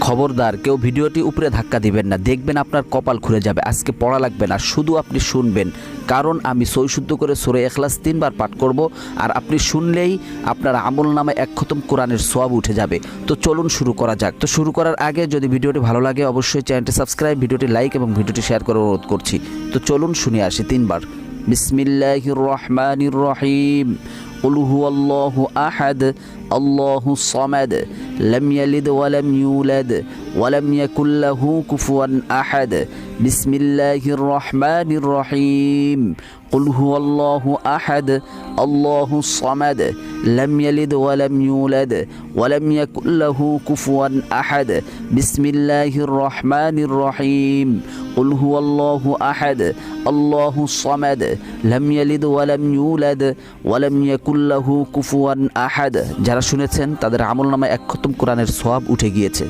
খবরদার কেউ ভিডিওটি উপরে ধাক্কা দিবেন না, দেখবেন আপনার কপাল খুলে যাবে। আজকে পড়া লাগবে না, শুধু আপনি শুনবেন, কারণ আমি সই শুদ্ধ করে সূরা ইখলাস 3 বার পাঠ করব, আর আপনি শুনলেই আপনার আমল নামে 1 খতম কোরআনের সওয়াব উঠে যাবে। তো চলুন শুরু করা যাক। তো শুরু করার আগে যদি ভিডিওটি ভালো লাগে অবশ্যই চ্যানেলটি সাবস্ক্রাইব, ভিডিওটি লাইক এবং ভিডিওটি শেয়ার করার অনুরোধ করছি। তো চলুন শুনে আসি 3 বার। বিসমিল্লাহির রহমানির রহিম। قل هو الله أحد الله الصمد لم يلد ولم يولد ولم يكن له كفوا أحد بسم الله الرحمن الرحيم قل هو الله أحد الله الصمد لم يلد ولم يولد ولم يكن له كفوا أحد بسم الله الرحمن الرحيم قل هو الله أحد الله الصمد لم يلد ولم يولد ولم يكن له কুফুয়ান আহাদ। যারা শুনেছেন তাদের আমলনামায় 1 খতম কোরআনের সওয়াব উঠে গিয়েছে।